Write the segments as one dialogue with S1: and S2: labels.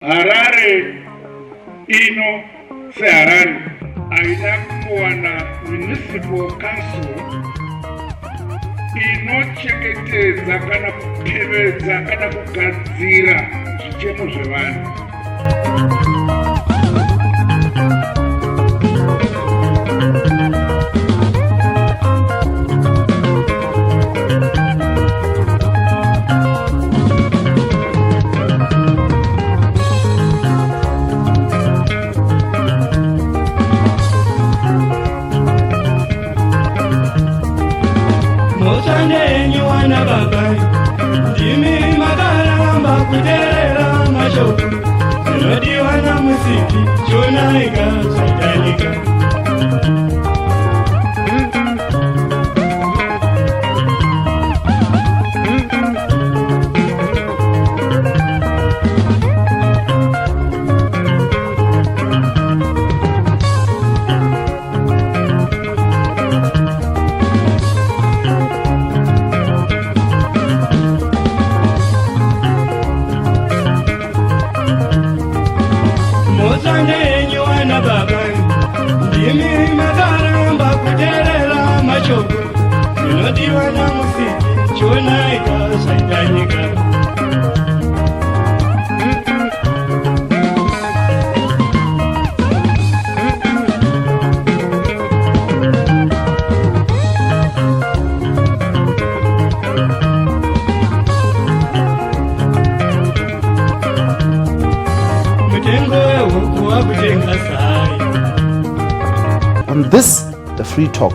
S1: Harare ino seharare aida kuwana municipal council inochengetedza kana kutevedza kana kugadzira zvichemo zvevanhu.
S2: On this, the free talk.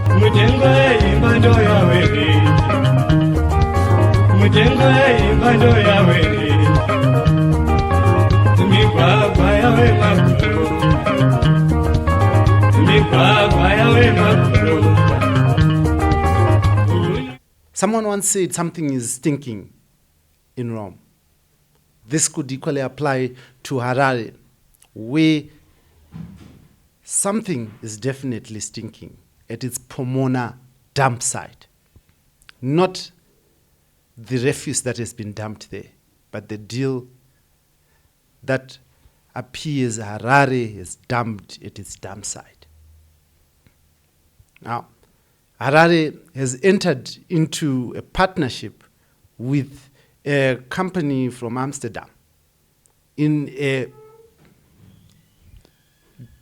S2: Someone once said something is stinking in Rome. This could equally apply to Harare, where something is definitely stinking at its Pomona Dumpsite. Not the refuse that has been dumped there, but the deal that appears Harare has dumped at its dumpsite. Now, Harare has entered into a partnership with a company from Amsterdam in a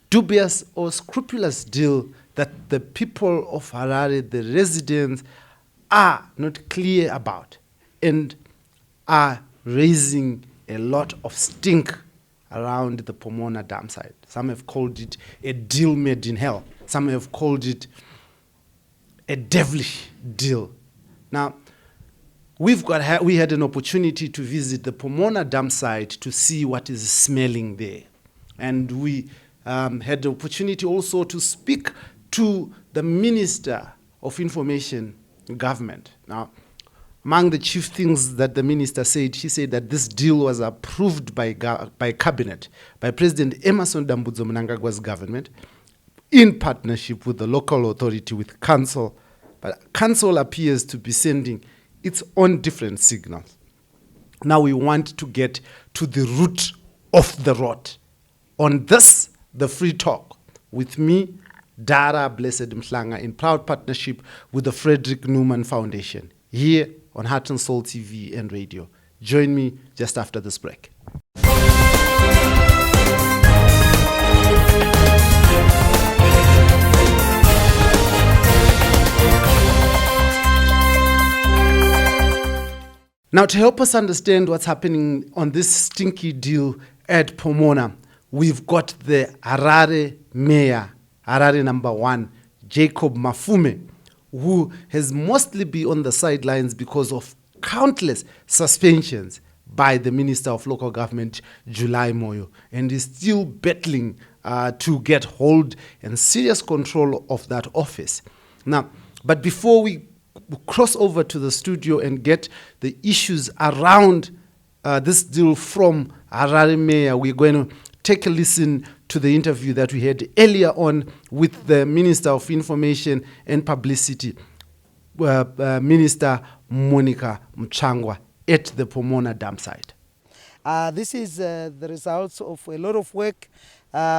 S2: dubious or scrupulous deal that the people of Harare, the residents, are not clear about and are raising a lot of stink around the Pomona Dumpsite. Some have called it a deal made in hell. Some have called it a devilish deal. Now, we had an opportunity to visit the Pomona Dumpsite to see what is smelling there. And we had the opportunity also to speak to the Minister of Information Government. Now, among the chief things that the minister said, she said that this deal was approved by cabinet, by President Emmerson Dambudzo Mnangagwa's government, in partnership with the local authority, with council. But council appears to be sending its own different signals. Now we want to get to the root of the rot. On this, the free talk, with me, Dara Blessed Mhlanga, in proud partnership with the Frederick Newman Foundation, here on Heart and Soul TV and radio. Join me just after this break. Now, to help us understand what's happening on this stinky deal at Pomona, we've got the Harare mayor, Harare number 1, Jacob Mafume, who has mostly been on the sidelines because of countless suspensions by the Minister of Local Government, July Moyo, and is still battling to get hold and serious control of that office. Now, but before we cross over to the studio and get the issues around this deal from Harare mayor, we're going to take a listen to the interview that we had earlier on with the Minister of Information and Publicity, Minister Monica Mutsvangwa, at the Pomona Dumpsite.
S3: This is the results of a lot of work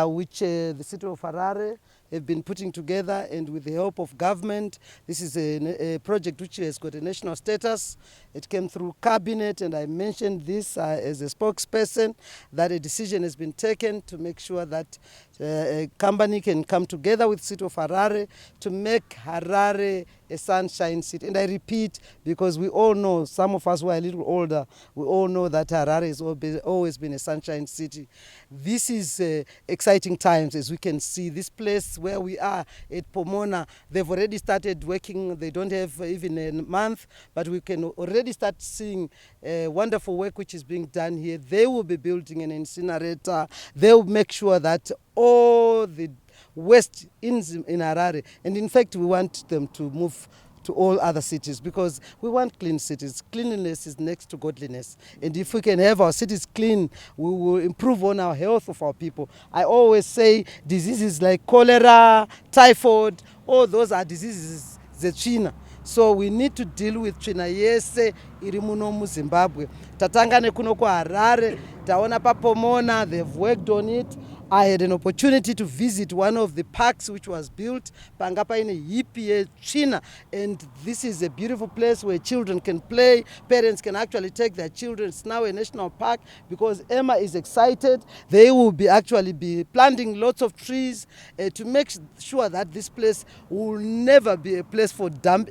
S3: which the city of Harare have been putting together, and with the help of government. This is a project which has got a national status. It came through cabinet, and I mentioned this as a spokesperson, that a decision has been taken to make sure that a company can come together with the city of Harare to make Harare a sunshine city. And I repeat, because we all know, some of us who are a little older, we all know that Harare has always been a sunshine city. This is exciting times, as we can see. This place where we are at Pomona, they've already started working. They don't have even a month, but we can already start seeing wonderful work which is being done here. They will be building an incinerator. They will make sure that all the waste in Harare, and in fact we want them to move to all other cities, because we want clean cities. Cleanliness is next to godliness, and if we can have our cities clean, we will improve on our health of our people. I always say diseases like cholera, typhoid, all those are diseases zechina. So we need to deal with tsvina yese iri muno muZimbabwe. Tatanga nekuno kuHarare, taona paPomona, they've worked on it. I had an opportunity to visit one of the parks which was built panga paine heap yetsvina, and this is a beautiful place where children can play. Parents can actually take their children. It's now a national park because Emma is excited. They will be actually be planting lots of trees to make sure that this place will never be a place for dump,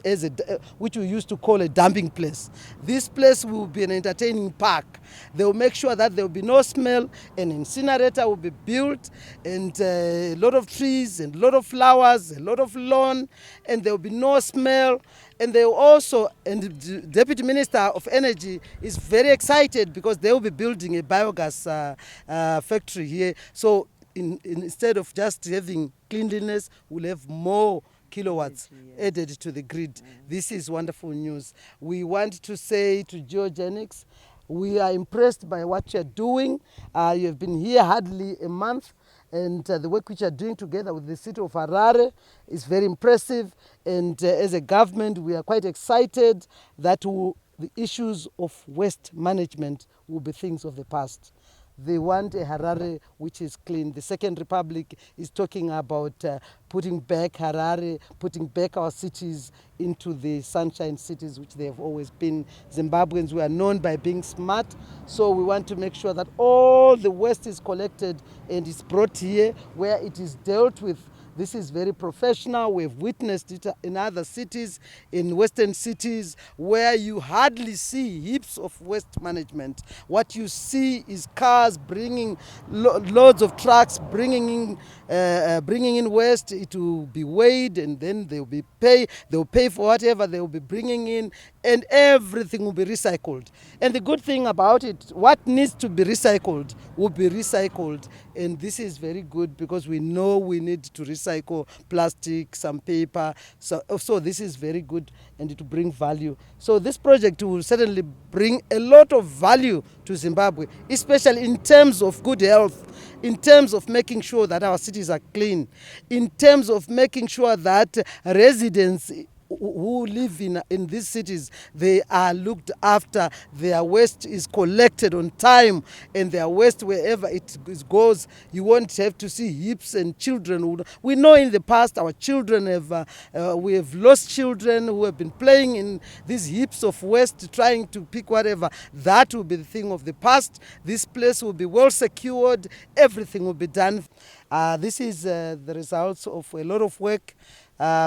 S3: which we used to call a dumping place. This place will be an entertaining park. They will make sure that there will be no smell. An incinerator will be built, and a lot of trees and a lot of flowers, a lot of lawn, and there will be no smell. And they will also, and the Deputy Minister of Energy is very excited because they will be building a biogas factory here. So instead of just having cleanliness, we'll have more kilowatts added to the grid. This is wonderful news. We want to say to Geogenics, we are impressed by what you're doing. You have been here hardly a month, and the work which you're doing together with the city of Harare is very impressive. And as a government, we are quite excited that the issues of waste management will be things of the past. They want a Harare which is clean. The Second Republic is talking about putting back Harare, putting back our cities into the sunshine cities which they have always been. Zimbabweans, we are known by being smart, so we want to make sure that all the waste is collected and is brought here where it is dealt with. This is very professional. We've witnessed it in other cities, in Western cities, where you hardly see heaps of waste management. What you see is cars bringing loads of trucks, bringing in waste. It will be weighed, and then they'll pay for whatever they will be bringing in, and everything will be recycled. And the good thing about it, what needs to be recycled will be recycled. And this is very good because we know we need to recycle plastic, some paper. So this is very good, and it will bring value. So this project will certainly bring a lot of value to Zimbabwe, especially in terms of good health, in terms of making sure that our cities are clean, in terms of making sure that residents who live in these cities, they are looked after, their waste is collected on time, and their waste, wherever it goes, you won't have to see heaps and children. We know in the past our children we have lost children who have been playing in these heaps of waste, trying to pick whatever. That will be the thing of the past. This place will be well secured, everything will be done. This is the results of a lot of work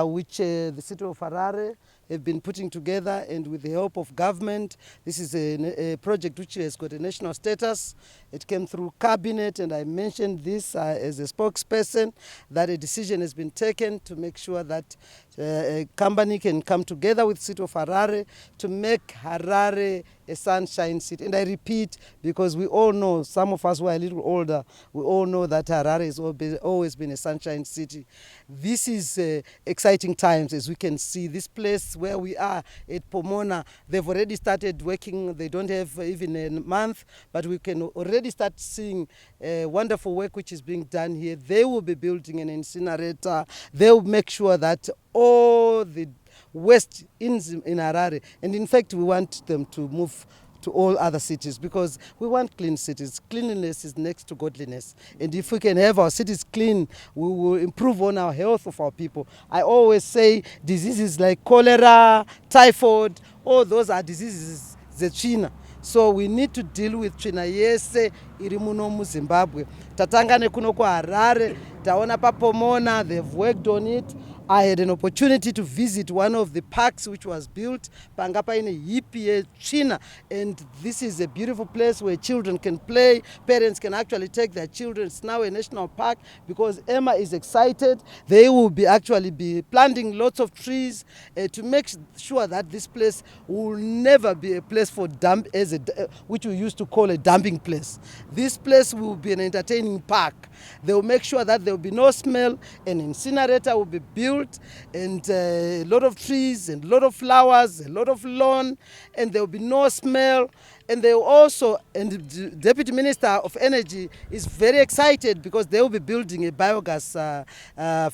S3: which the city of Harare have been putting together, and with the help of government. This is a project which has got a national status. It came through cabinet, and I mentioned this as a spokesperson, that a decision has been taken to make sure that a company can come together with the city of Harare to make Harare a sunshine city. And I repeat, because we all know, some of us who are a little older, we all know that Harare has always been a sunshine city. This is exciting times, as we can see. This place where we are at Pomona, they've already started working. They don't have even a month, but we can already start seeing wonderful work which is being done here. They will be building an incinerator. They will make sure that all the waste in Harare, and in fact we want them to move to all other cities, because we want clean cities. Cleanliness is next to godliness. And if we can have our cities clean, we will improve on our health of our people. I always say diseases like cholera, typhoid, all those are diseases zechina. So we need to deal with china yese iri muno muZimbabwe. Tatanga nekuno kuHarare, taona pa Pomona, they've worked on it. I had an opportunity to visit one of the parks which was built pangapa in a hippie China, and this is a beautiful place where children can play. Parents can actually take their children. It's now a national park because Emma is excited. They will be actually be planting lots of trees to make sure that this place will never be a place for dump which we used to call a dumping place. This place will be an entertaining park. They will make sure that there will be no smell. An incinerator will be built, and a lot of trees and a lot of flowers, a lot of lawn, and there will be no smell. And they will also, and the Deputy Minister of Energy is very excited because they will be building a biogas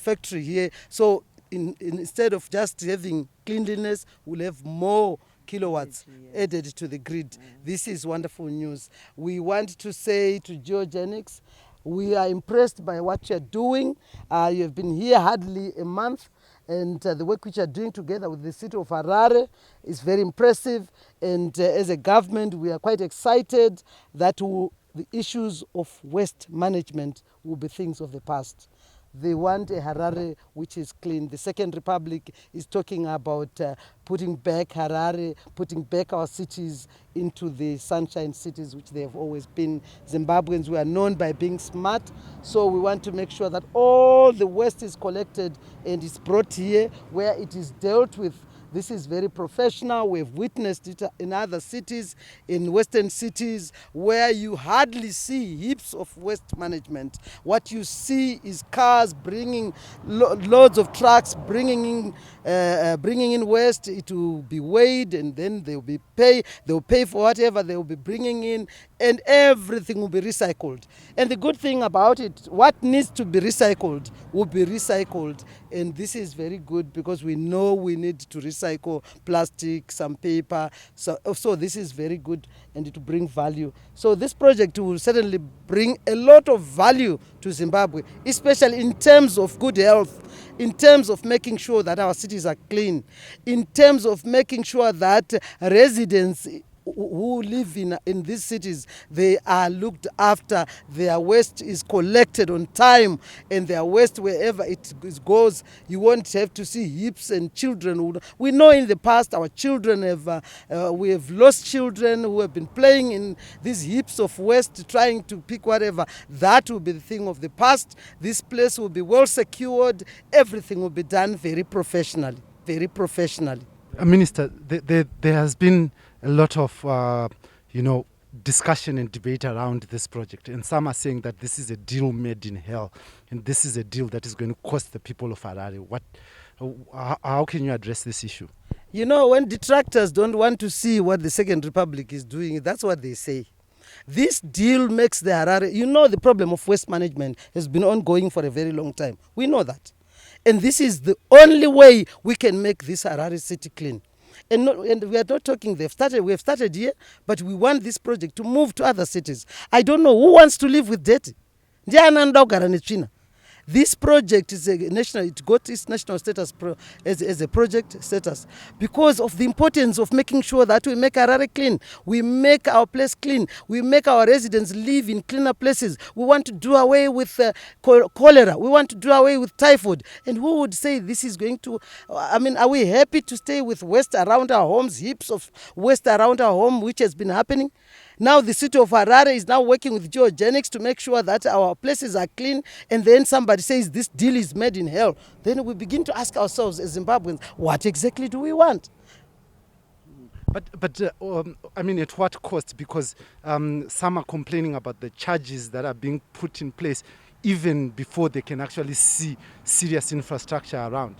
S3: factory here. So instead of just having cleanliness, we'll have more kilowatts added to the grid. This is wonderful news. We want to say to Geogenics, we are impressed by what you're doing. You have been here hardly a month, and the work which you're doing together with the city of Harare is very impressive. And as a government, we are quite excited that the issues of waste management will be things of the past. They want a Harare which is clean. The Second Republic is talking about putting back Harare, putting back our cities into the sunshine cities which they have always been. Zimbabweans, we are known by being smart, so we want to make sure that all the waste is collected and is brought here where it is dealt with. This is very professional. We've witnessed it in other cities, in Western cities, where you hardly see heaps of waste management. What you see is cars bringing loads of trucks, bringing in waste. It will be weighed, and then they will pay for whatever they will be bringing in, and everything will be recycled. And the good thing about it, what needs to be recycled will be recycled. And this is very good because we know we need to recycle plastic, some paper. So this is very good, and it will bring value. So this project will certainly bring a lot of value to Zimbabwe, especially in terms of good health, in terms of making sure that our cities are clean, in terms of making sure that residents who live in these cities, they are looked after, their waste is collected on time, and their waste, wherever it goes, you won't have to see heaps and children. We know in the past our children we have lost children who have been playing in these heaps of waste, trying to pick whatever. That will be the thing of the past. This place will be well secured. Everything will be done very professionally, very professionally.
S2: Minister, there has been a lot of, discussion and debate around this project. And some are saying that this is a deal made in hell. And this is a deal that is going to cost the people of Harare. How can you address this issue?
S3: You know, when detractors don't want to see what the Second Republic is doing, that's what they say. This deal makes the Harare, the problem of waste management has been ongoing for a very long time. We know that. And this is the only way we can make this Harare city clean. And we are not talking, we have started here, but we want this project to move to other cities. I don't know who wants to live with dirty. This project is it got its national status as a project status because of the importance of making sure that we make Harare clean, we make our place clean, we make our residents live in cleaner places. We want to do away with cholera, we want to do away with typhoid. And who would say this is going to, are we happy to stay with waste around our homes, heaps of waste around our home, which has been happening? Now the city of Harare is now working with Geogenics to make sure that our places are clean, and then somebody says this deal is made in hell. Then we begin to ask ourselves as Zimbabweans, what exactly do we want?
S2: But at what cost? Because some are complaining about the charges that are being put in place even before they can actually see serious infrastructure around.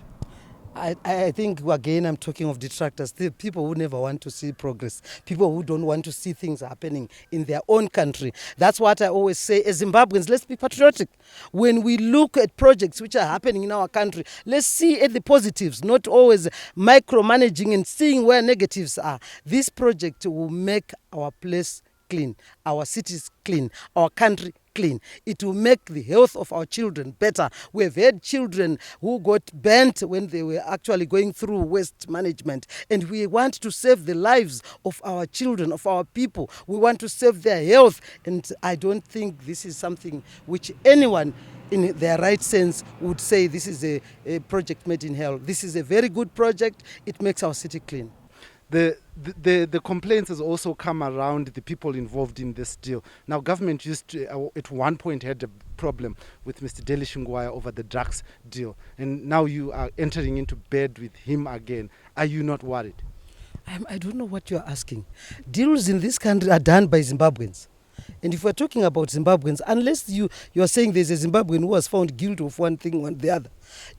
S3: I think, again, I'm talking of detractors, the people who never want to see progress, people who don't want to see things happening in their own country. That's what I always say, as Zimbabweans, let's be patriotic. When we look at projects which are happening in our country, let's see at the positives, not always micromanaging and seeing where negatives are. This project will make our place clean, our cities clean, our country clean. It will make the health of our children better. We have had children who got burnt when they were actually going through waste management, and we want to save the lives of our children, of our people. We want to save their health, and I don't think this is something which anyone in their right sense would say this is a project made in hell. This is a very good project. It makes our city clean.
S2: The complaints has also come around the people involved in this deal. Now, government used to, at one point, had a problem with Mr. Delishingwaya over the drugs deal, and now you are entering into bed with him again. Are you not worried?
S3: I don't know what you are asking. Deals in this country are done by Zimbabweans. And if we're talking about Zimbabweans, unless you are saying there's a Zimbabwean who was found guilty of one thing or the other,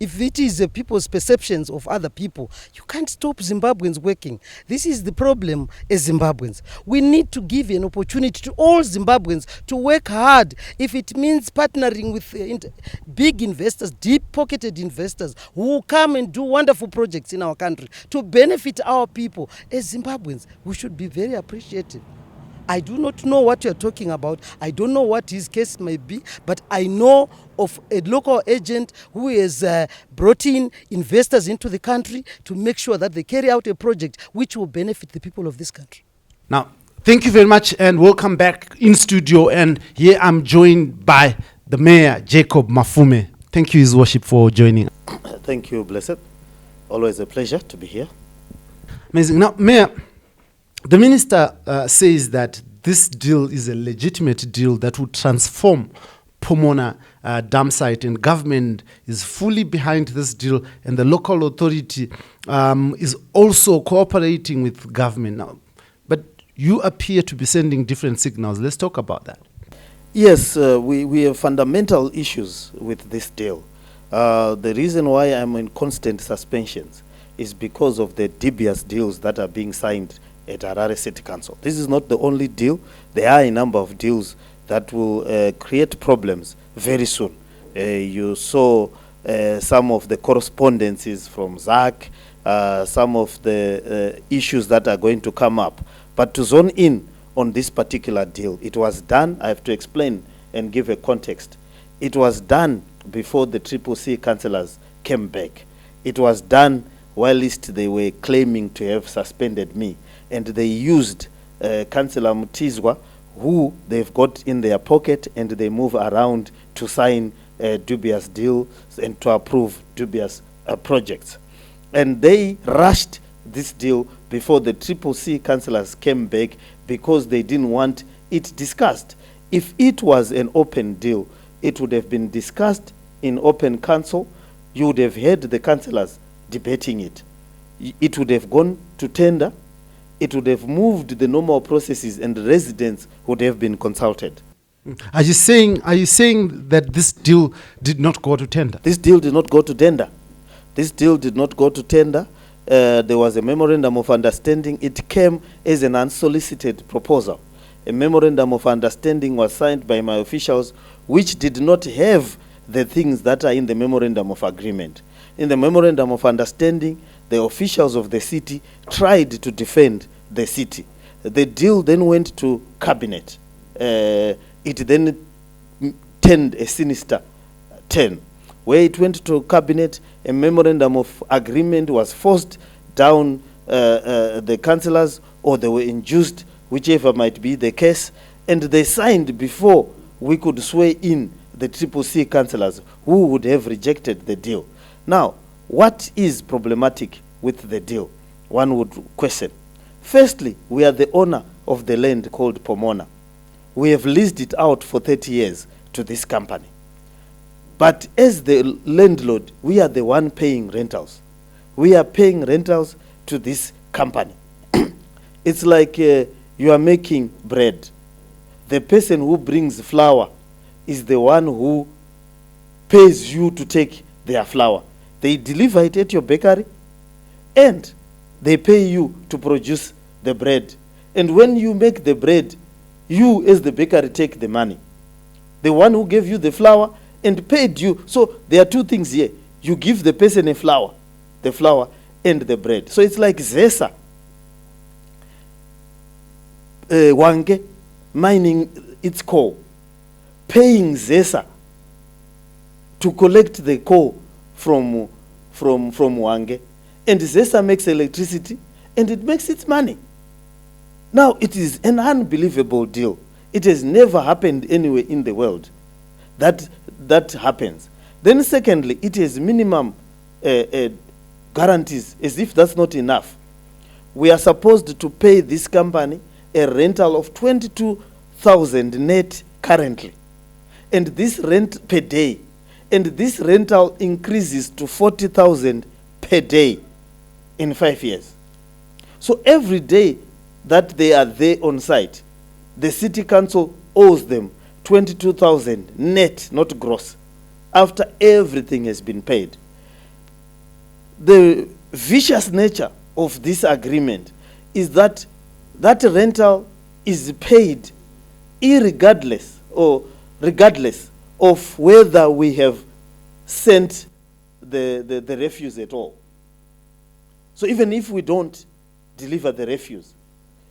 S3: if it is people's perceptions of other people, you can't stop Zimbabweans working. This is the problem as Zimbabweans. We need to give an opportunity to all Zimbabweans to work hard. If it means partnering with big investors, deep-pocketed investors who will come and do wonderful projects in our country to benefit our people, as Zimbabweans, we should be very appreciative. I do not know what you're talking about. I don't know what his case may be, but I know of a local agent who has brought in investors into the country to make sure that they carry out a project which will benefit the people of this country.
S2: Now, thank you very much, and welcome back in studio. And here I'm joined by the Mayor, Jacob Mafume. Thank you, His Worship, for joining.
S4: Thank you, Blessed. Always a pleasure to be here.
S2: Amazing. Now, Mayor, the minister says that this deal is a legitimate deal that would transform Pomona Dumpsite, and government is fully behind this deal, and the local authority is also cooperating with government now. But you appear to be sending different signals. Let's talk about that.
S4: Yes, we have fundamental issues with this deal. The reason why I'm in constant suspensions is because of the dubious deals that are being signed at Harare City Council. This is not the only deal. There are a number of deals that will create problems very soon. You saw some of the correspondences from ZAC, some of the issues that are going to come up. But to zone in on this particular deal, it was done, I have to explain and give a context. It was done before the CCC councillors came back. It was done whilst they were claiming to have suspended me. And they used Councillor Mutsvangwa, who they've got in their pocket, and they move around to sign dubious deals and to approve dubious projects. And they rushed this deal before the CCC councillors came back because they didn't want it discussed. If it was an open deal, it would have been discussed in open council. You would have heard the councillors debating it. It would have gone to tender. It would have moved the normal processes, and the residents would have been consulted.
S2: Are you saying that this deal did not go to tender?
S4: This deal did not go to tender. This deal did not go to tender. There was a memorandum of understanding. It came as an unsolicited proposal. A memorandum of understanding was signed by my officials, which did not have the things that are in the memorandum of agreement. In the memorandum of understanding, the officials of the city tried to defend the city. The deal then went to cabinet. It then turned a sinister turn. Where it went to cabinet, a memorandum of agreement was forced down the councillors, or they were induced, whichever might be the case, and they signed before we could swear in the CCC councillors who would have rejected the deal. Now, what is problematic with the deal? One would question. Firstly, we are the owner of the land called Pomona. We have leased it out for 30 years to this company. But as the landlord, we are the one paying rentals. We are paying rentals to this company. It's like you are making bread. The person who brings flour is the one who pays you to take their flour. They deliver it at your bakery, and they pay you to produce the bread. And when you make the bread, you as the bakery take the money. The one who gave you the flour and paid you. So there are two things here. You give the person a flour, the flour and the bread. So it's like Zesa. Wange mining its coal, paying Zesa to collect the coal from Wange. And Zesa makes electricity and it makes its money. Now, it is an unbelievable deal. It has never happened anywhere in the world that happens. Then secondly, it has minimum guarantees, as if that's not enough. We are supposed to pay this company a rental of 22,000 net currently. And this rent per day, and this rental increases to 40,000 per day in 5 years. So every day that they are there on site, the city council owes them 22,000 net, not gross, after everything has been paid. The vicious nature of this agreement is that that rental is paid irregardless or regardless of whether we have sent the refuse at all. So even if we don't deliver the refuse,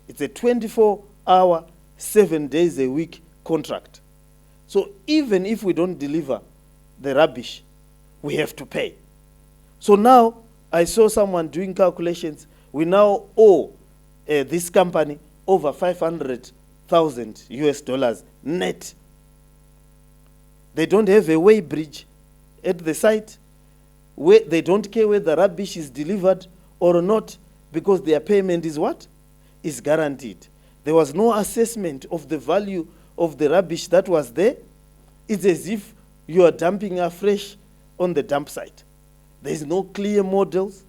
S4: it's a 24-hour, 7 days a week contract. So even if we don't deliver the rubbish, we have to pay. So now I saw someone doing calculations. We now owe this company over 500,000 US dollars net. They don't have a weigh bridge at the site. They don't care whether the rubbish is delivered or not, because their payment is what? Is guaranteed. There was no assessment of the value of the rubbish that was there. It's as if you are dumping afresh on the dump site. There is no clear models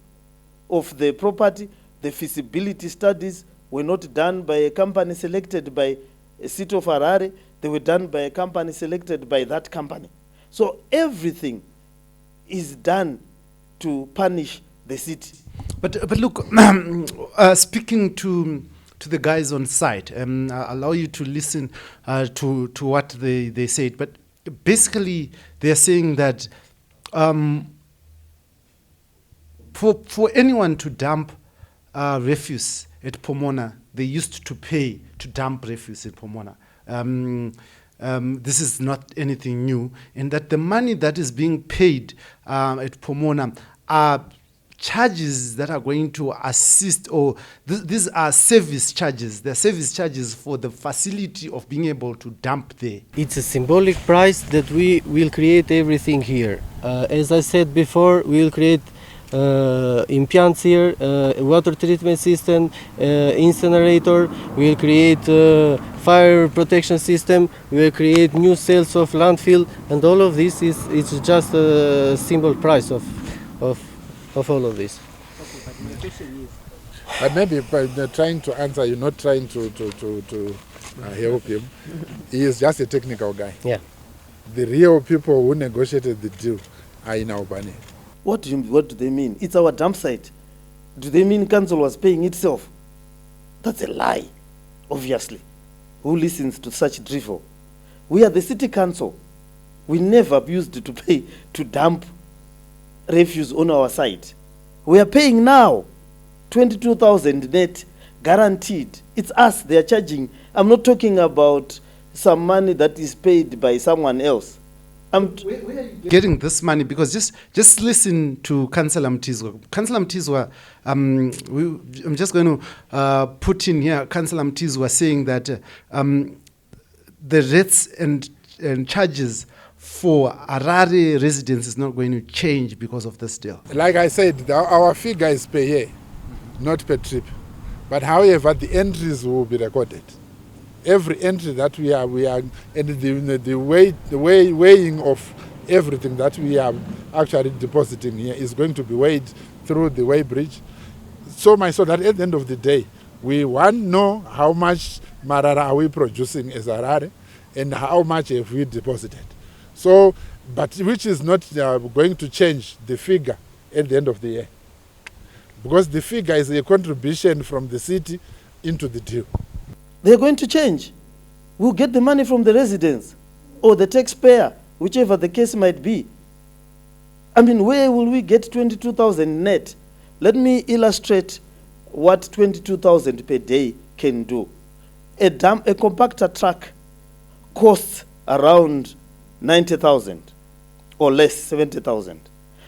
S4: of the property. The feasibility studies were not done by a company selected by a city of Harare. They were done by a company selected by that company. So everything is done to punish the city.
S2: But look, speaking to the guys on site, I'll allow you to listen to what they said. But basically, they're saying that for anyone to dump refuse at Pomona, they used to pay to dump refuse at Pomona. This is not anything new, and that the money that is being paid at Pomona are charges that are going to assist, or these are service charges. They're service charges for the facility of being able to dump there.
S5: It's a symbolic price that we will create everything here. As I said before, we will create implants here, water treatment system, incinerator. We will create fire protection system. We will create new cells of landfill, and all of this is just a symbol price of all of this.
S6: Maybe by trying to answer, you're not trying to help him. He is just a technical guy.
S5: Yeah.
S6: The real people who negotiated the deal are in Albany.
S4: What do they mean? It's our dump site. Do they mean council was paying itself? That's a lie, obviously. Who listens to such drivel? We are the city council. We never used to pay to dump refuse on our site. We are paying now 22,000 net guaranteed. It's us they are charging. I'm not talking about some money that is paid by someone else.
S2: Where are you getting this money? Because just listen to Councillor Mtizwa. Councillor Mtizwa, I'm just going to put in here Councillor Mtizwa saying that the rates and charges for Harare residents is not going to change because of this deal.
S6: Like I said, our figure is per year, not per trip. But however, the entries will be recorded. Every entry that we are, and the weighing of everything that we are actually depositing here is going to be weighed through the weigh bridge. So that at the end of the day, we want to know how much Marara are we producing as Harare and how much have we deposited. So, but which is not going to change the figure at the end of the year. Because the figure is a contribution from the city into the deal.
S4: They're going to change. We'll get the money from the residents or the taxpayer, whichever the case might be. I mean, where will we get 22,000 net? Let me illustrate what 22,000 per day can do. A compactor truck costs around 90,000 or less, 70,000.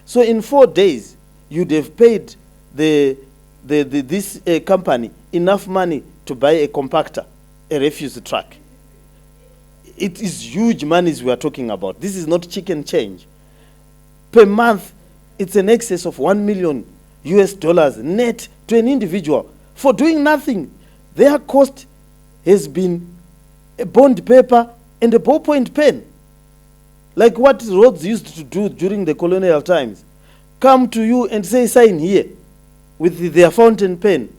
S4: So in 4 days, you'd have paid this company enough money to buy a compactor, a refuse truck. It is huge monies we are talking about. This is not chicken change. Per month, it's an excess of $1 million net to an individual for doing nothing. Their cost has been a bond paper and a ballpoint pen, like what roads used to do during the colonial times. Come to you and say, sign here with their fountain pen,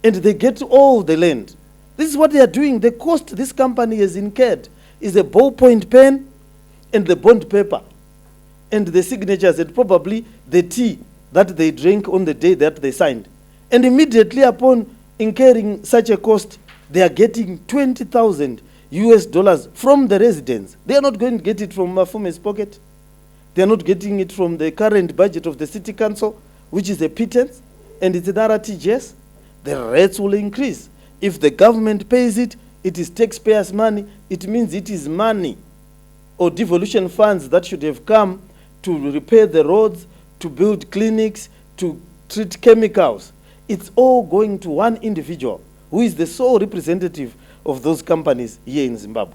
S4: and they get all the land. This is what they are doing. The cost this company has incurred is a ballpoint pen and the bond paper and the signatures and probably the tea that they drank on the day that they signed. And immediately upon incurring such a cost, they are getting $20,000 from the residents. They are not going to get it from Mafume's pocket. They are not getting it from the current budget of the city council, which is a pittance, and it's an RTGS. The rates will increase. If the government pays it, it is taxpayers' money. It means it is money or devolution funds that should have come to repair the roads, to build clinics, to treat chemicals. It's all going to one individual who is the sole representative of those companies here in Zimbabwe.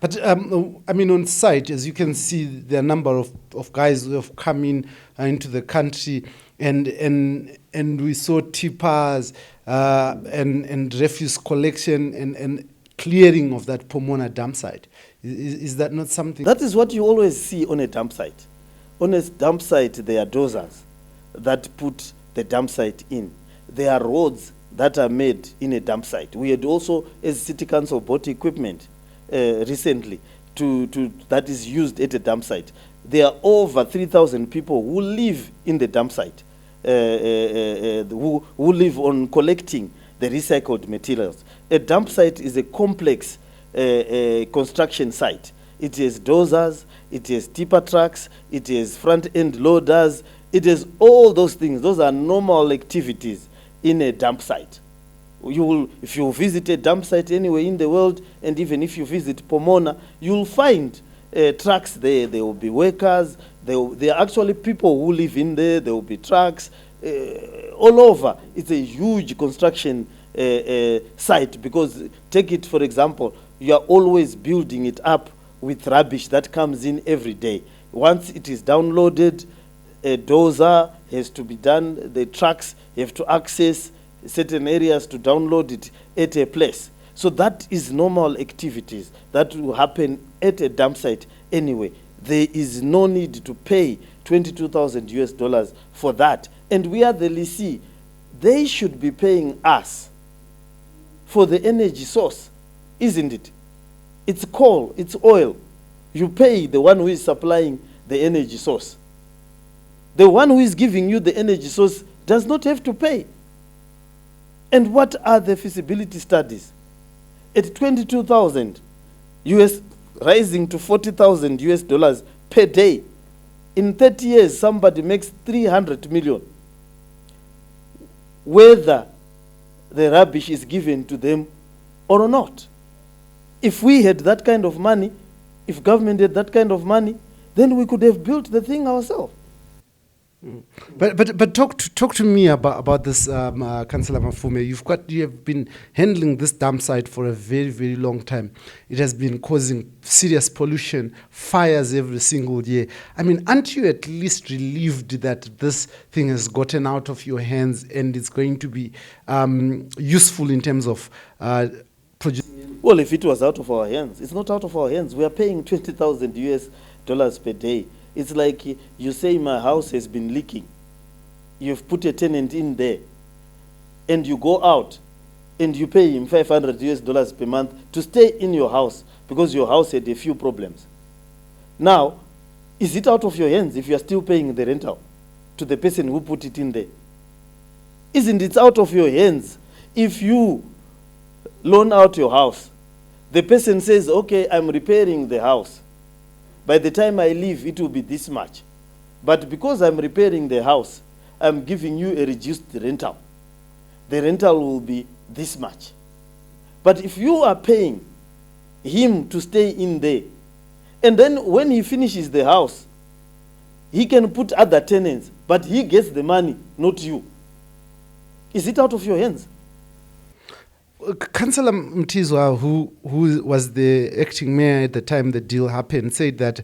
S2: But I mean, on site, as you can see, there are a number of guys who have come in into the country, and we saw tippers and refuse collection and clearing of that Pomona Dumpsite. Is that not something?
S4: That is what you always see on a dump site. On a dump site, there are dozers that put the dump site in. There are roads that are made in a dump site. We had also, as City Council, bought equipment recently that is used at a dump site. There are over 3,000 people who live in the dump site, who live on collecting the recycled materials. A dump site is a complex construction site. It has dozers, it has tipper trucks, it has front-end loaders, it has all those things. Those are normal activities in a dump site. You will, if you visit a dump site anywhere in the world, and even if you visit Pomona, you'll find trucks there. There will be workers. There are actually people who live in there. There will be trucks all over. It's a huge construction site, because take it for example, you are always building it up with rubbish that comes in every day. Once it is downloaded, a dozer has to be done. The trucks have to access certain areas to download it at a place. So that is normal activities that will happen at a dump site anyway. There is no need to pay $22,000 for that. And we are the lessee. They should be paying us for the energy source, isn't it? It's coal, it's oil. You pay the one who is supplying the energy source. The one who is giving you the energy source does not have to pay. And what are the feasibility studies? At 22,000 US, rising to $40,000 per day. In 30 years, somebody makes 300 million. Whether the rubbish is given to them or not. If we had that kind of money, if government had that kind of money, then we could have built the thing ourselves.
S2: But talk to me about this, Councillor Mafume. You have been handling this dump site for a very, very long time. It has been causing serious pollution, fires every single year. I mean, aren't you at least relieved that this thing has gotten out of your hands and it's going to be useful in terms of producing?
S4: Well, if it was out of our hands, it's not out of our hands. We are paying $20,000 per day. It's like you say my house has been leaking. You've put a tenant in there, and you go out, and you pay him $500 per month to stay in your house because your house had a few problems. Now, is it out of your hands if you are still paying the rental? to the person who put it in there? Isn't it out of your hands? If you loan out your house, the person says, okay, I'm repairing the house. By the time I leave, it will be this much. But because I'm repairing the house, I'm giving you a reduced rental. The rental will be this much. But if you are paying him to stay in there, and then when he finishes the house, he can put other tenants, but he gets the money, not you. Is it out of your hands?
S2: Councillor Mtizwa, who was the acting mayor at the time the deal happened, said that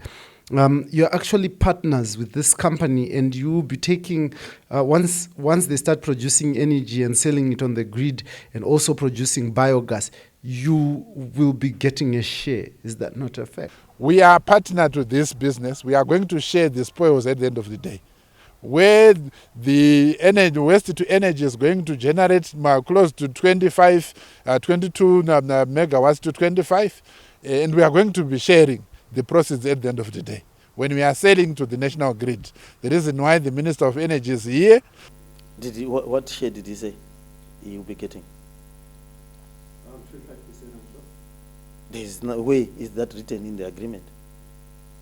S2: you're actually partners with this company, and you will be taking, once they start producing energy and selling it on the grid and also producing biogas, you will be getting a share. Is that not a fact?
S6: We are partnered to this business. We are going to share the spoils at the end of the day. Where the energy, waste to energy is going to generate close to 22 megawatts to 25, and we are going to be sharing the proceeds at the end of the day. When we are selling to the national grid, the reason why the Minister of Energy is here.
S4: What share did he say he will be getting? There is no way is that written in the agreement.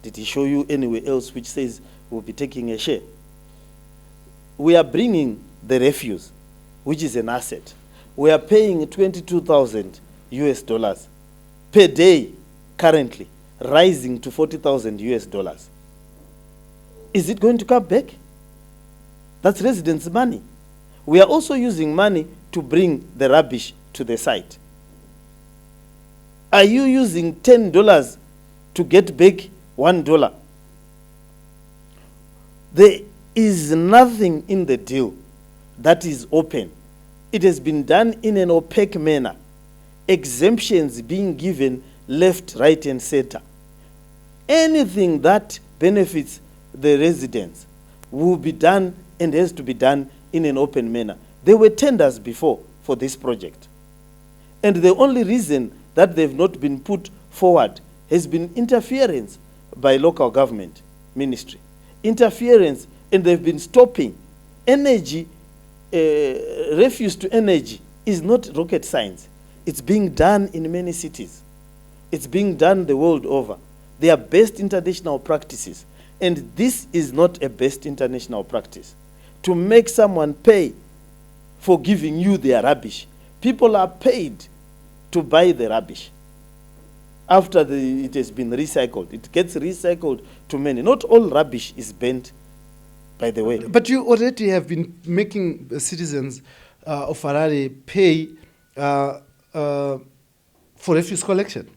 S4: Did he show you anywhere else which says we'll be taking a share? We are bringing the refuse, which is an asset. We are paying $22,000 per day currently, rising to $40,000. Is it going to come back? That's residents' money. We are also using money to bring the rubbish to the site. Are you using $10 to get back $1? There is nothing in the deal that is open. It has been done in an opaque manner. Exemptions being given left, right, and center. Anything that benefits the residents will be done and has to be done in an open manner. There were tenders before for this project. And the only reason that they've not been put forward has been interference by local government ministry. Interference, and they've been stopping. Energy, refuse to energy is not rocket science. It's being done in many cities. It's being done the world over. They are best international practices. And this is not a best international practice. To make someone pay for giving you their rubbish. People are paid to buy the rubbish. After it has been recycled, it gets recycled to many. Not all rubbish is burnt, by the way.
S2: But you already have been making citizens of Harare pay for refuse collection.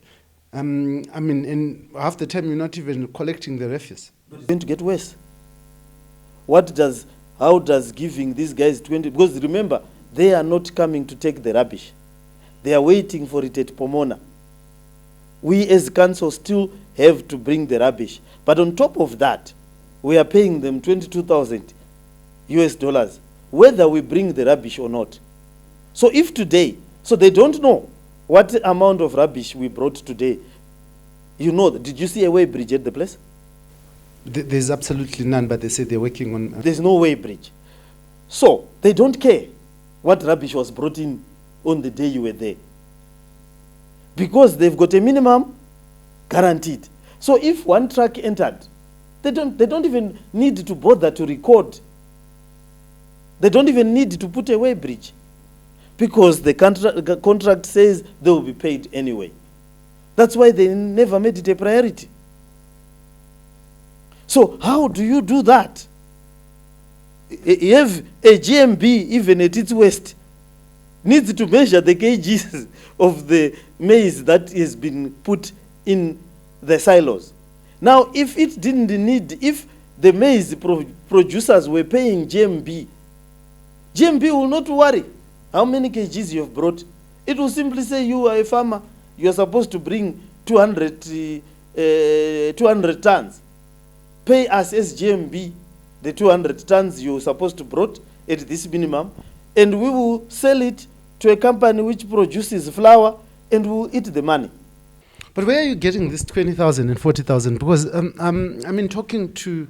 S2: I mean, and half the time you're not even collecting the refuse.
S4: It's going to get worse. How does giving these guys 20, because remember, they are not coming to take the rubbish. They are waiting for it at Pomona. We as council still have to bring the rubbish. But on top of that, we are paying them $22,000, whether we bring the rubbish or not. So if today, so they don't know what amount of rubbish we brought today. You know, did you see a way bridge at the place?
S2: There's absolutely none, but they say they're working on...
S4: There's no way bridge. So they don't care what rubbish was brought in on the day you were there. Because they've got a minimum guaranteed. So if one truck entered, they don't even need to bother to record. They don't even need to put a way bridge. Because the contract says they will be paid anyway. That's why they never made it a priority. So how do you do that? You have a GMB, even at its worst, needs to measure the kgs of the maize that has been put in the silos. Now, if it didn't need, if the maize producers were paying GMB, GMB will not worry how many kgs you have brought. It will simply say you are a farmer, you are supposed to bring 200 tons. Pay us as GMB the 200 tons you're supposed to brought at this minimum, and we will sell it to a company which produces flour, and we will eat the money.
S2: But where are you getting this 20,000 and 40,000? Because I mean, talking to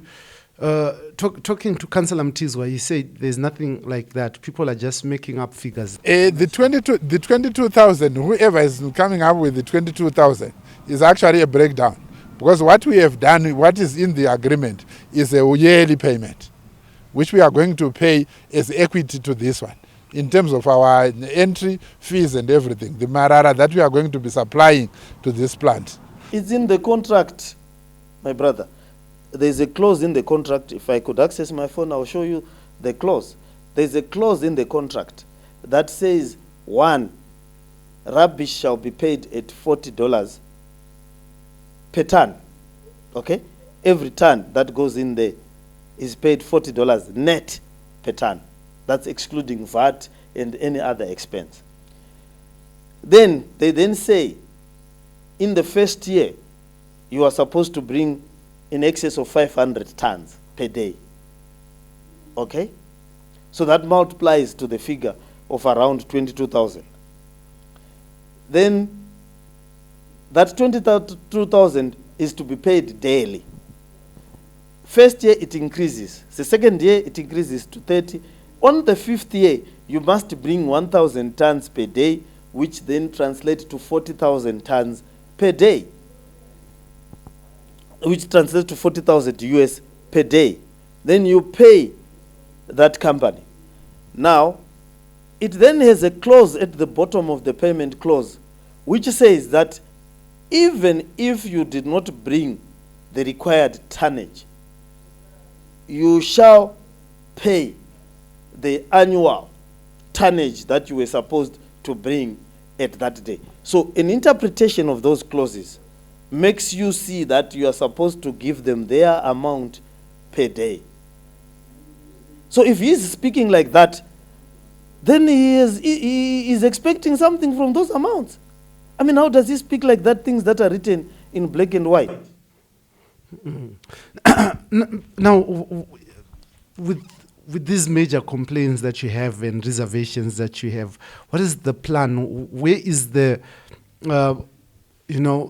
S2: talking to Councillor Mutsvangwa, he said there's nothing like that. People are just making up figures.
S6: The 22,000, whoever is coming up with the 22,000 is actually a breakdown. Because what we have done, what is in the agreement, is a yearly payment, which we are going to pay as equity to this one, in terms of our entry fees and everything, the marara that we are going to be supplying to this plant.
S4: It's in the contract, my brother. There's a clause in the contract. If I could access my phone, I'll show you the clause. There's a clause in the contract that says, one, rubbish shall be paid at $40 per ton. Okay? Every ton that goes in there is paid $40 net per ton. That's excluding VAT and any other expense. Then they then say, in the first year, you are supposed to bring in excess of 500 tons per day. Okay? So that multiplies to the figure of around 22,000. Then that 22,000 is to be paid daily. First year it increases. The second year it increases to 30. On the fifth year, you must bring 1,000 tons per day, which then translates to 40,000 tons per day, which translates to 40,000 US per day. Then you pay that company. Now, it then has a clause at the bottom of the payment clause, which says that even if you did not bring the required tonnage, you shall pay the annual tonnage that you were supposed to bring at that day. So an interpretation of those clauses makes you see that you are supposed to give them their amount per day. So if he is speaking like that, then he is expecting something from those amounts. I mean, how does he speak like that, things that are written in black and white?
S2: Now, with these major complaints that you have and reservations that you have, what is the plan? Where is the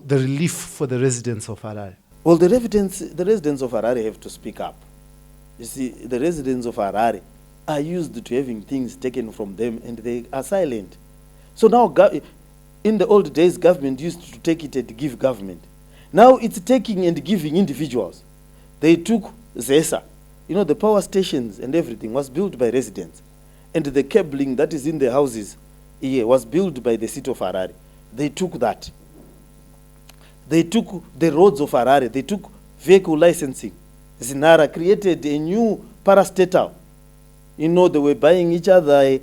S2: relief for the residents of Harare?
S4: Well, the residents of Harare have to speak up. You see, the residents of Harare are used to having things taken from them and they are silent. So now, in the old days, government used to take it and give government. Now it's taking and giving individuals. They took ZESA. You know, the power stations and everything was built by residents. And the cabling that is in the houses here was built by the city of Harare. They took that. They took the roads of Harare. They took vehicle licensing. Zinara created a new parastatal. You know, they were buying each other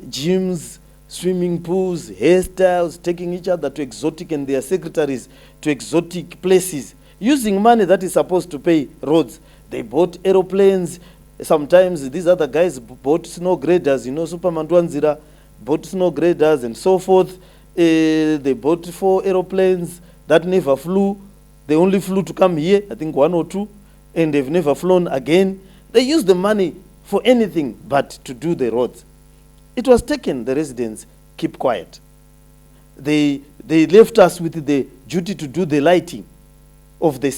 S4: gyms, swimming pools, hairstyles, taking each other to exotic and their secretaries to exotic places, using money that is supposed to pay roads. They bought aeroplanes. Sometimes these other guys bought snow graders, you know, Superman Dwanzira bought snow graders and so forth. They bought 4 aeroplanes that never flew. They only flew to come here, I think 1 or 2, and they've never flown again. They used the money for anything but to do the roads. It was taken, the residents keep quiet. They left us with the duty to do the lighting of the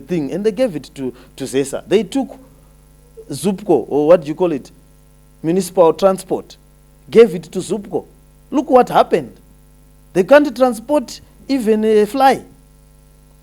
S4: thing, and they gave it to ZESA. They took ZUPCO, or what do you call it, municipal transport, gave it to ZUPCO. Look what happened. They can't transport even a fly.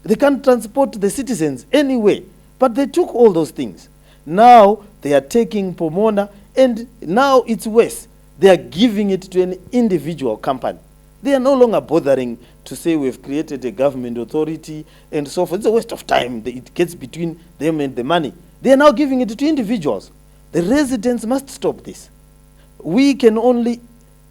S4: They can't transport the citizens anyway, but they took all those things. Now they are taking Pomona, and now it's worse. They are giving it to an individual company. They are no longer bothering to say we've created a government authority and so forth. It's a waste of time. It gets between them and the money. They are now giving it to individuals. The residents must stop this. We can only,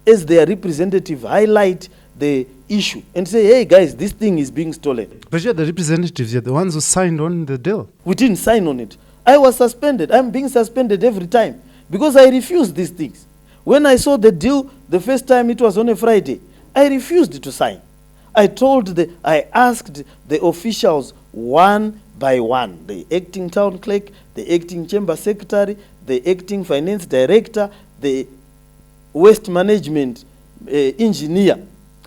S4: as their representative, highlight the issue and say, hey guys, this thing is being stolen.
S2: But you're the representatives, you're the ones who signed on the deal.
S4: We didn't sign on it. I was suspended. I'm being suspended every time because I refused these things. When I saw the deal the first time, it was on a Friday. I refused to sign. I asked the officials one by one, the acting town clerk, the acting chamber secretary, the acting finance director, the waste management engineer.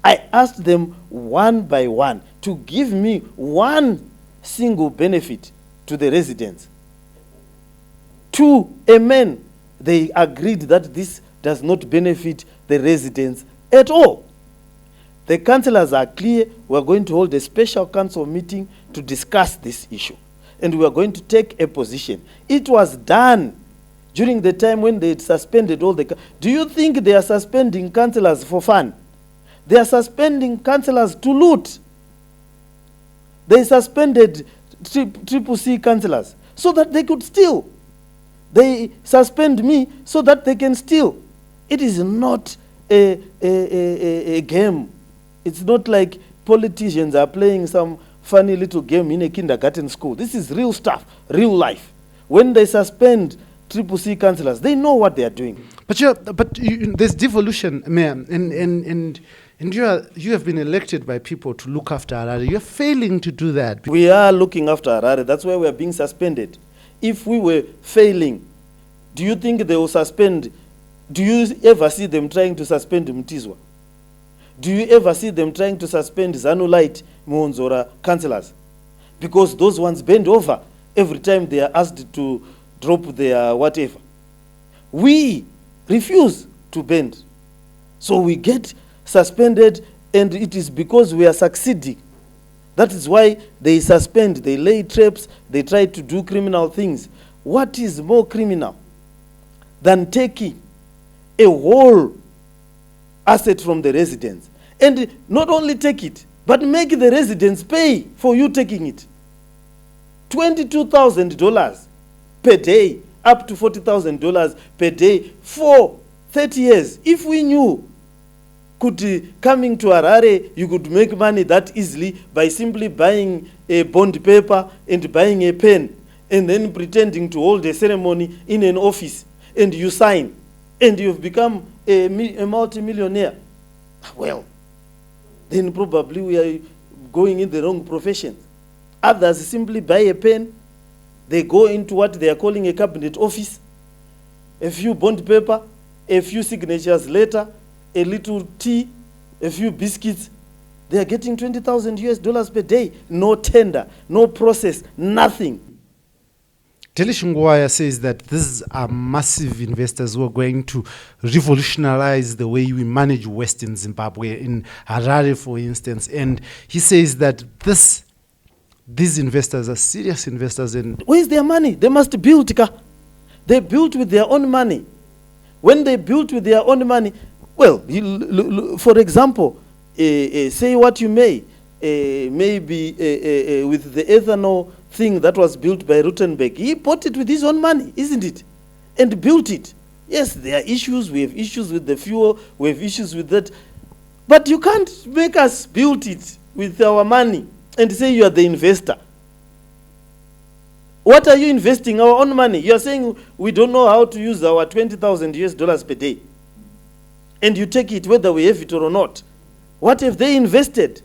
S4: I asked them one by one to give me one single benefit to the residents. to a man, they agreed that this does not benefit the residents at all. The councillors are clear. We are going to hold a special council meeting to discuss this issue. And we are going to take a position. It was done during the time when they suspended all the... Do you think they are suspending councillors for fun? They are suspending councillors to loot. They suspended triple C councillors so that they could steal. They suspend me so that they can steal. It is not a game. It's not like politicians are playing some funny little game in a kindergarten school. This is real stuff, real life. When they suspend triple C councillors, they know what they are doing.
S2: But there's devolution, Mayor, and you have been elected by people to look after Harare. You're failing to do that.
S4: We are looking after Harare. That's why we are being suspended. If we were failing, do you think they will suspend? Do you ever see them trying to suspend Mutsvangwa? Do you ever see them trying to suspend Zanulite, Muonzora councillors? Because those ones bend over every time they are asked to drop their whatever. We refuse to bend. So we get suspended, and it is because we are succeeding. That is why they suspend, they lay traps, they try to do criminal things. What is more criminal than taking a whole asset from the residents? And not only take it, but make the residents pay for you taking it. $22,000 per day, up to $40,000 per day for 30 years. If we knew coming to Harare, you could make money that easily by simply buying a bond paper and buying a pen and then pretending to hold a ceremony in an office, and you sign and you've become a multi-millionaire. Well, then probably we are going in the wrong profession. Others simply buy a pen, they go into what they are calling a cabinet office, a few bond paper, a few signatures later, a little tea, a few biscuits. They are getting $20,000 per day. No tender, no process, nothing.
S2: Telishungwaya says that these are massive investors who are going to revolutionize the way we manage Western Zimbabwe, in Harare, for instance. And he says that these investors are serious investors. And
S4: where's their money? They must build. They built with their own money. When they built with their own money, well, for example, say what you may, maybe with the ethanol thing that was built by Rutenberg, he bought it with his own money, isn't it? And built it. Yes, there are issues. We have issues with the fuel. We have issues with that. But you can't make us build it with our money and say you are the investor. What are you investing? Our own money. You are saying we don't know how to use our $20,000 per day. And you take it whether we have it or not. What have they invested?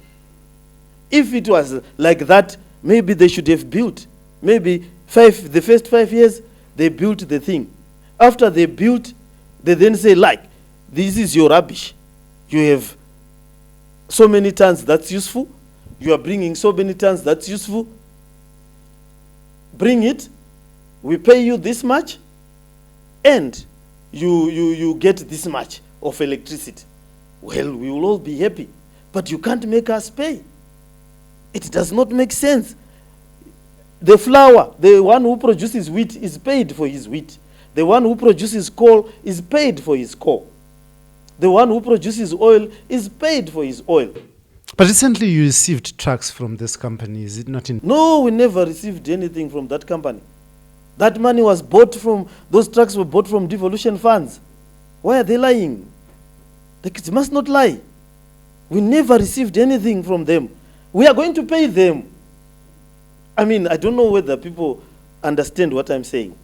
S4: If it was like that, maybe they should have built. Maybe the first 5 years, they built the thing. After they built, they then say, like, this is your rubbish. You have so many tons, that's useful. You are bringing so many tons, that's useful. Bring it. We pay you this much. And you get this much of electricity. Well, we will all be happy. But you can't make us pay. It does not make sense. The flour, the one who produces wheat is paid for his wheat. The one who produces coal is paid for his coal. The one who produces oil is paid for his oil.
S2: But recently you received trucks from this company, is it not?
S4: No, we never received anything from that company. That money was bought from, those trucks were bought from devolution funds. Why are they lying? They must not lie. We never received anything from them. We are going to pay them. I mean, I don't know whether people understand what I'm saying.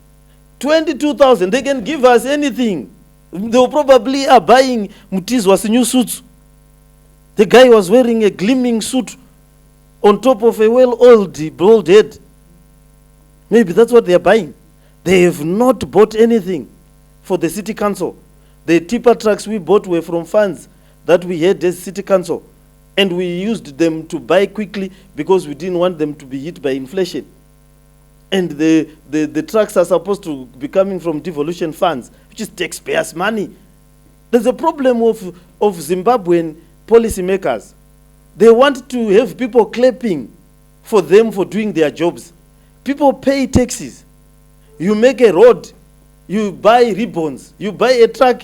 S4: 22,000, they can give us anything. They probably are buying Mutsvangwa's new suits. The guy was wearing a gleaming suit on top of a well-oiled bald head. Maybe that's what they are buying. They have not bought anything for the city council. The tipper trucks we bought were from funds that we had as city council. And we used them to buy quickly because we didn't want them to be hit by inflation. And the trucks are supposed to be coming from devolution funds, which is taxpayers' money. There's a problem of Zimbabwean policymakers. They want to have people clapping for them for doing their jobs. People pay taxes. You make a road, you buy ribbons, you buy a truck.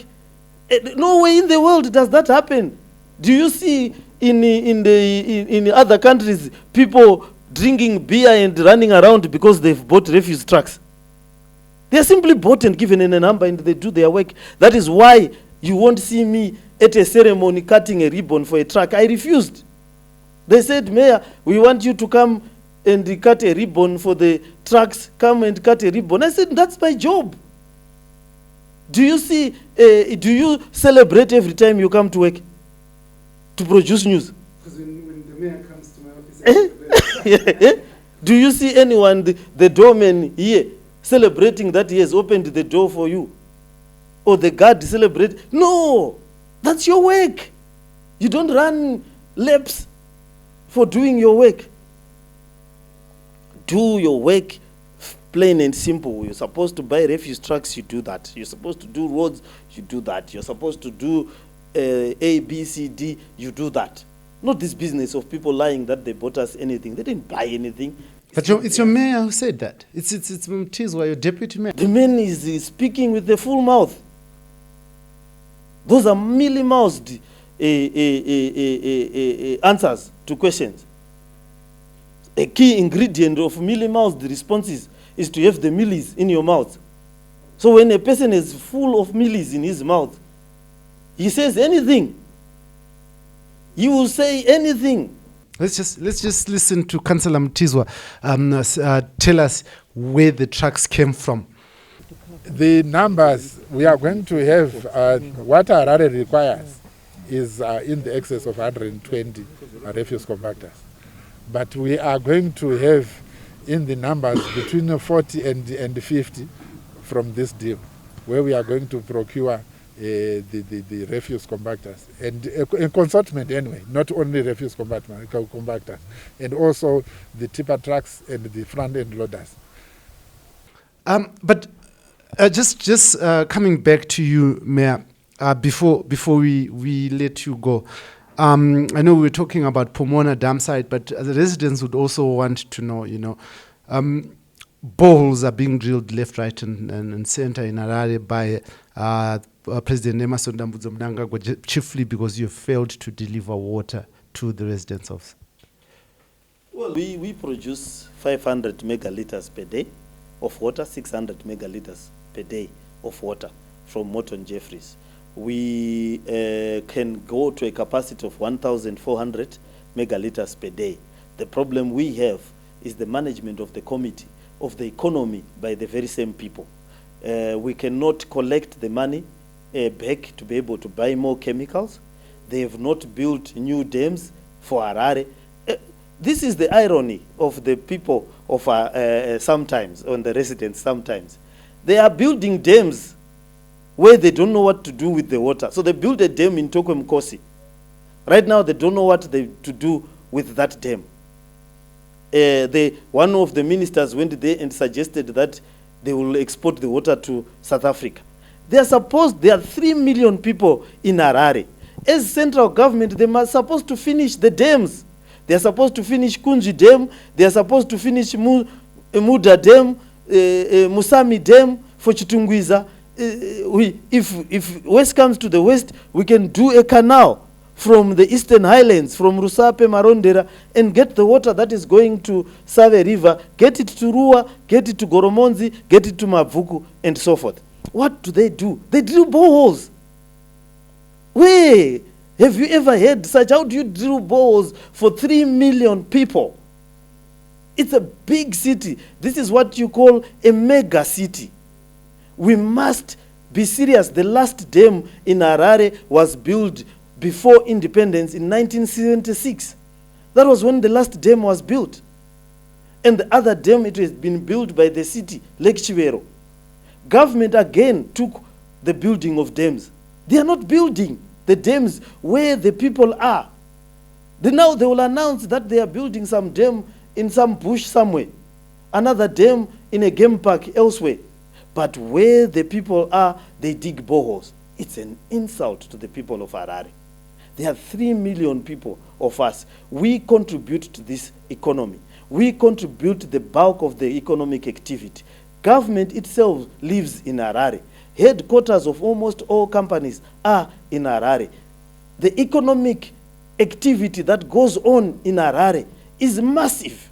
S4: No way in the world does that happen. Do you see in other countries people drinking beer and running around because they've bought refuse trucks? They are simply bought and given in a number and they do their work. That is why you won't see me at a ceremony cutting a ribbon for a truck. I refused. They said, Mayor, we want you to come and cut a ribbon for the trucks. Come and cut a ribbon. I said, that's my job. Do you see, do you celebrate every time you come to work to produce news?
S2: Because when the mayor comes to my office,
S4: Do you see anyone, the doorman here, celebrating that he has opened the door for you? Or the guard celebrate? No, that's your work. You don't run laps for doing your work. Do your work plain and simple. You're supposed to buy refuse trucks, you do that. You're supposed to do roads, you do that. You're supposed to do A, B, C, D, you do that. Not this business of people lying that they bought us anything. They didn't buy anything.
S2: but it's your mayor who said that. It's Mutsvangwa, your deputy mayor.
S4: The man is speaking with the full mouth. Those are mealy-mouthed answers to questions. A key ingredient of mealy-mouthed responses is to have the mealies in your mouth. So when a person is full of mealies in his mouth, he says anything. He will say anything.
S2: Let's just listen to Councillor Mutsvangwa tell us where the trucks came from.
S6: The numbers we are going to have, what Harare requires is in the excess of 120 refuse compactors. But we are going to have in the numbers between 40 and 50 from this deal, where we are going to procure the refuse compactors. And a consortment anyway, not only refuse compactors, and also the tipper trucks and the front-end loaders.
S2: But just coming back to you, Mayor, before we let you go, I know we were talking about Pomona Dumpsite, but the residents would also want to know, boreholes are being drilled left, right, and center in Harare by President Emerson Mnangagwa, chiefly because you failed to deliver water to the residents of.
S4: Well, we produce 500 megaliters per day of water, 600 megaliters per day of water from Morton Jeffries. We can go to a capacity of 1,400 megaliters per day. The problem we have is the management of the committee, of the economy by the very same people. We cannot collect the money back to be able to buy more chemicals. They have not built new dams for Harare. This is the irony of the people of sometimes, on the residents sometimes. They are building dams where they don't know what to do with the water. So they build a dam in Tokwemkosi. Right now they don't know what to do with that dam. One of the ministers went there and suggested that they will export the water to South Africa. There are 3 million people in Harare. As central government, they are supposed to finish the dams. They are supposed to finish Kunji Dam. They are supposed to finish Muda Dam, Musami Dam for Chitungwiza. If west comes to the west, we can do a canal from the eastern highlands, from Rusape, Marondera, and get the water that is going to Save River, get it to Rua, get it to Goromonzi, get it to Mavuku, and so forth. What do? They drill boreholes. Where? Have you ever heard such? How do you drill boreholes for 3 million people? It's a big city. This is what you call a mega city. We must be serious. The last dam in Harare was built before independence in 1976. That was when the last dam was built. And the other dam, it has been built by the city, Lake Chivero. Government again took the building of dams. They are not building the dams where the people are. Now they will announce that they are building some dam in some bush somewhere, another dam in a game park elsewhere. But where the people are, they dig boreholes. It's an insult to the people of Harare. There are 3 million people of us. We contribute to this economy. We contribute the bulk of the economic activity. Government itself lives in Harare. Headquarters of almost all companies are in Harare. The economic activity that goes on in Harare is massive.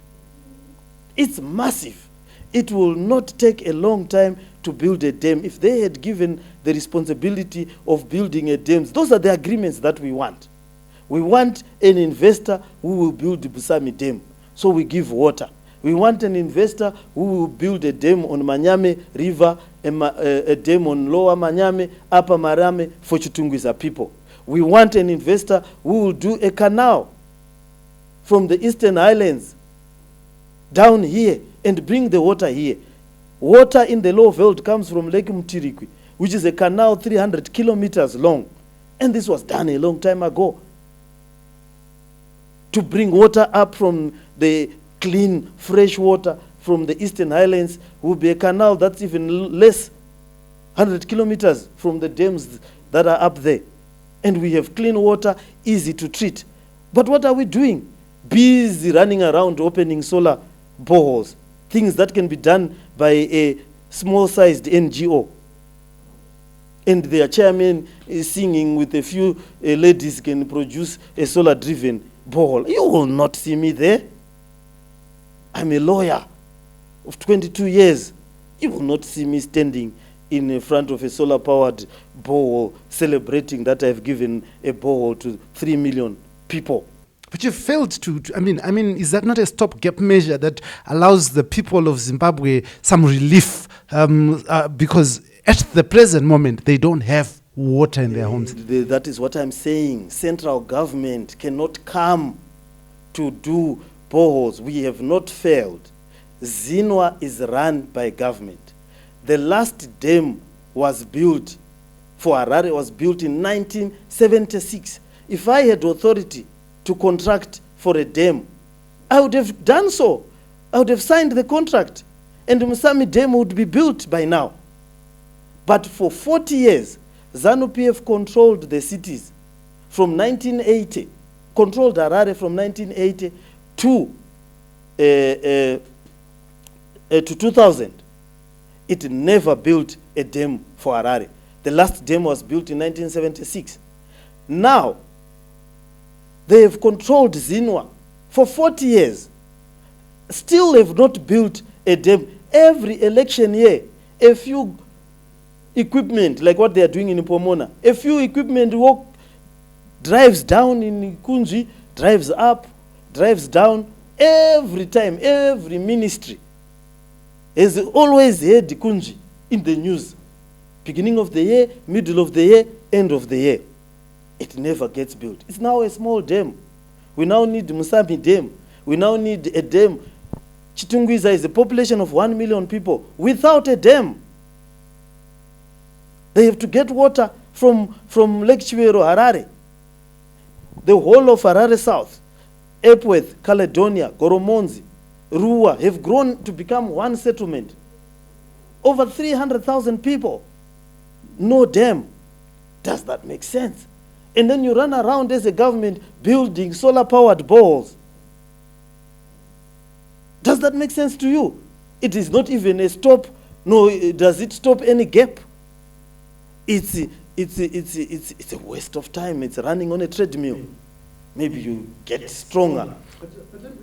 S4: It's massive. It will not take a long time to build a dam. If they had given the responsibility of building a dam, those are the agreements that we want. We want an investor who will build the Busami Dam, so we give water. We want an investor who will build a dam on Manyame River, a dam on Lower Manyame, Upper Marame for Chitungwiza people. We want an investor who will do a canal from the Eastern Highlands down here and bring the water here. Water in the low veld comes from Lake Mtirikwi, which is a canal 300 kilometers long. And this was done a long time ago. To bring water up from the clean, fresh water from the Eastern Highlands will be a canal that's even less, 100 kilometers from the dams that are up there. And we have clean water, easy to treat. But what are we doing? Busy running around opening solar boreholes, things that can be done by a small-sized NGO. And their chairman is singing with a few ladies can produce a solar-driven borehole. You will not see me there. I'm a lawyer of 22 years. You will not see me standing in front of a solar-powered borehole celebrating that I've given a borehole to 3 million people.
S2: But you failed to I mean, is that not a stopgap measure that allows the people of Zimbabwe some relief? Because at the present moment, they don't have water in their homes.
S4: That is what I'm saying. Central government cannot come to do boreholes. We have not failed. Zinwa is run by government. The last dam was built for Harare was built in 1976. If I had authority to contract for a dam, I would have done so. I would have signed the contract and the Musami Dam would be built by now. But for 40 years, ZANU-PF controlled the cities from 1980, controlled Harare from 1980 to 2000. It never built a dam for Harare. The last dam was built in 1976. Now, they have controlled Zinwa for 40 years. Still have not built a dam. Every election year, a few equipment, like what they are doing in Pomona, a few equipment drives down in Kunji, drives up, drives down. Every time, every ministry has always had Kunji in the news. Beginning of the year, middle of the year, end of the year. It never gets built. It's now a small dam. We now need Musami Dam. We now need a dam. Chitungwiza is a population of 1 million people without a dam. They have to get water from Lake Chiwero, Harare. The whole of Harare South, Epworth, Caledonia, Goromonzi, Ruwa have grown to become one settlement. Over 300,000 people. No dam. Does that make sense? And then you run around as a government building solar-powered boreholes. Does that make sense to you? It is not even a stop. No, does it stop any gap? It's a waste of time. It's running on a treadmill. Maybe you get stronger.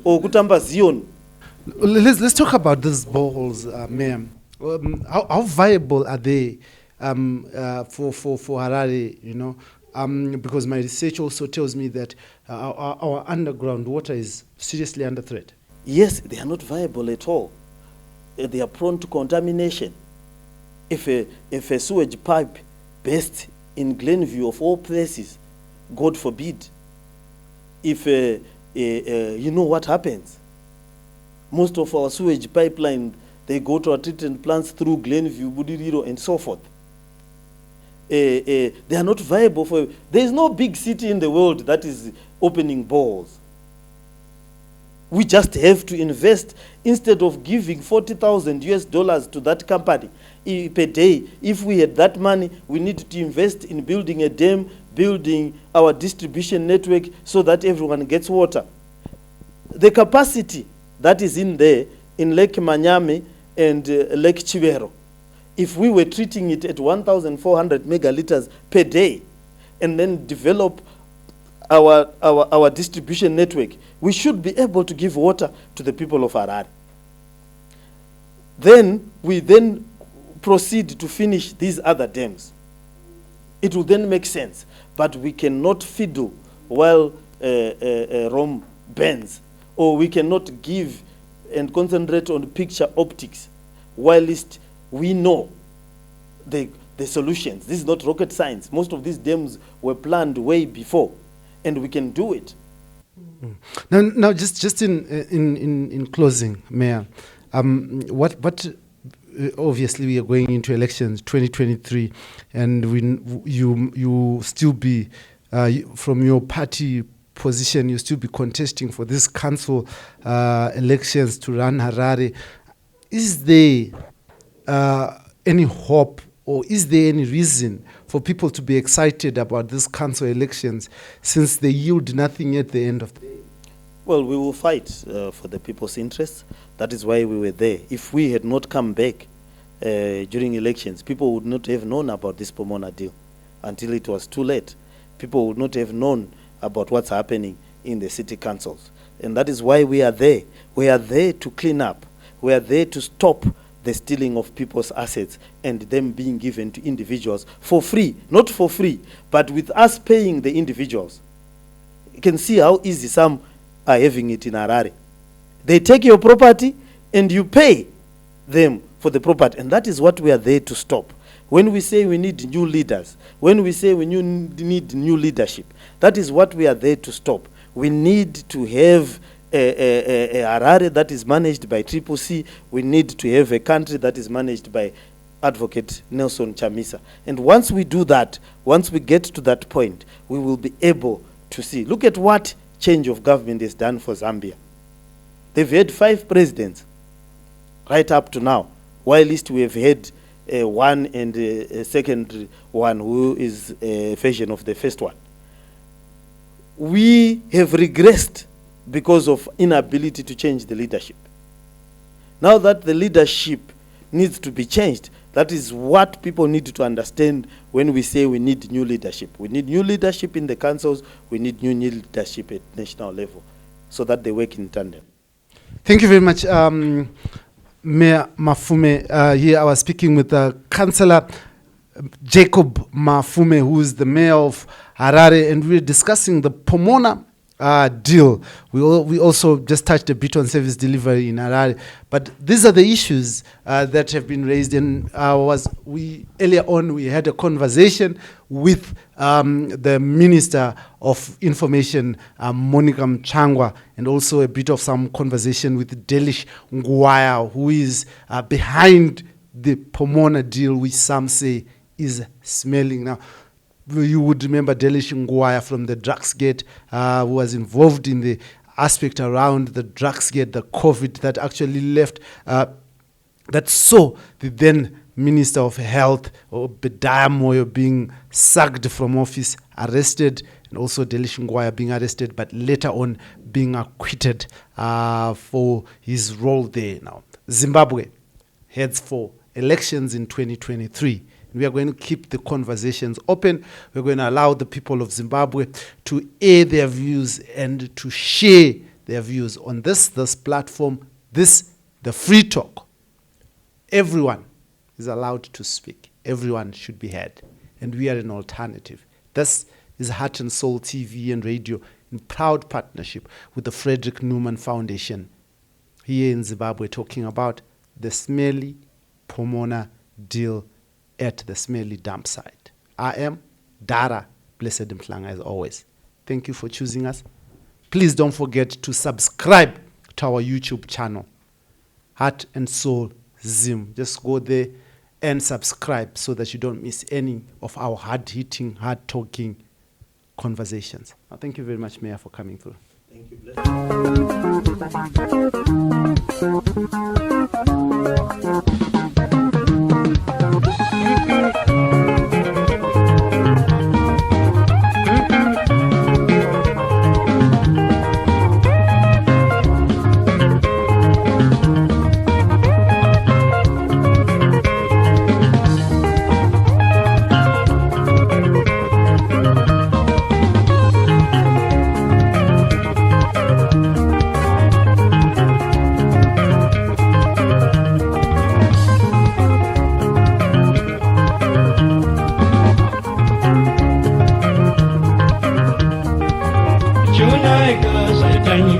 S4: Or Kutamba Zion.
S2: Let's talk about these boreholes, ma'am. How viable are they for Harare, you know? Because my research also tells me that our underground water is seriously under threat.
S4: Yes, they are not viable at all. They are prone to contamination. If a sewage pipe bursts in Glenview of all places, God forbid, if you know what happens. Most of our sewage pipeline, they go to our treatment plants through Glenview, Budiriro, and so forth. They are not viable for. There is no big city in the world that is opening boreholes. We just have to invest. Instead of giving 40,000 US dollars to that company per day, if we had that money, we need to invest in building a dam, building our distribution network so that everyone gets water. The capacity that is in there in Lake Manyame and Lake Chivero, if we were treating it at 1,400 megaliters per day and then develop our distribution network, we should be able to give water to the people of Harare. Then we proceed to finish these other dams. It will then make sense. But we cannot fiddle while Rome bends, or we cannot give and concentrate on picture optics whilst we know the solutions. This is not rocket science. Most of these dams were planned way before, and we can do it.
S2: Now, just in closing, Mayor, what obviously we are going into elections 2023, and you still be from your party position, you still be contesting for this council elections to run Harare. Is there any hope, or is there any reason for people to be excited about this council elections, since they yield nothing at the end of the day?
S4: Well, we will fight for the people's interests. That is why we were there. If we had not come back during elections, people would not have known about this Pomona deal until it was too late. People would not have known about what's happening in the city councils. And that is why we are there. We are there to clean up. We are there to stop the stealing of people's assets and them being given to individuals for free. Not for free, but with us paying the individuals. You can see how easy some are having it in Harare. They take your property and you pay them for the property. And that is what we are there to stop. When we say we need new leaders, when we say we need new leadership, that is what we are there to stop. We need to have a Harare that is managed by Triple C. We need to have a country that is managed by Advocate Nelson Chamisa. And once we do that, once we get to that point, we will be able to see. Look at what change of government has done for Zambia. They've had 5 presidents right up to now, while at least we have had one and a second one who is a version of the first one. We have regressed because of inability to change the leadership. Now that the leadership needs to be changed, that is what people need to understand when we say we need new leadership. We need new leadership in the councils, we need new leadership at national level, so that they work in tandem.
S2: Thank you very much, Mayor Mafume. Here I was speaking with Councillor Jacob Mafume, who is the mayor of Harare, and we were discussing the Pomona deal. We also just touched a bit on service delivery in Harare, but these are the issues that have been raised. And earlier on we had a conversation with the Minister of Information, Monica Mutsvangwa, and also a bit of some conversation with Delish Ngwaya, who is behind the Pomona deal, which some say is smelling. Now, you would remember Delish Ngwaya from the drugs gate, who was involved in the aspect around the drugs gate, the COVID that actually left, that saw the then Minister of Health, Bedaya Moyo, being sacked from office, arrested, and also Delish Ngwaya being arrested, but later on being acquitted for his role there. Now, Zimbabwe heads for elections in 2023. We are going to keep the conversations open. We're going to allow the people of Zimbabwe to air their views and to share their views on this platform, the free talk. Everyone is allowed to speak. Everyone should be heard. And we are an alternative. This is Heart and Soul TV and radio in proud partnership with the Frederick Newman Foundation here in Zimbabwe, talking about the smelly Pomona deal at the smelly dump site. I am Dara Blessed Mhlanga, as always. Thank you for choosing us. Please don't forget to subscribe to our YouTube channel, Heart and Soul Zim. Just go there and subscribe so that you don't miss any of our hard-hitting, hard-talking conversations. Thank you very much, Mayor, for coming through.
S4: Thank you.
S7: Chuna eka satani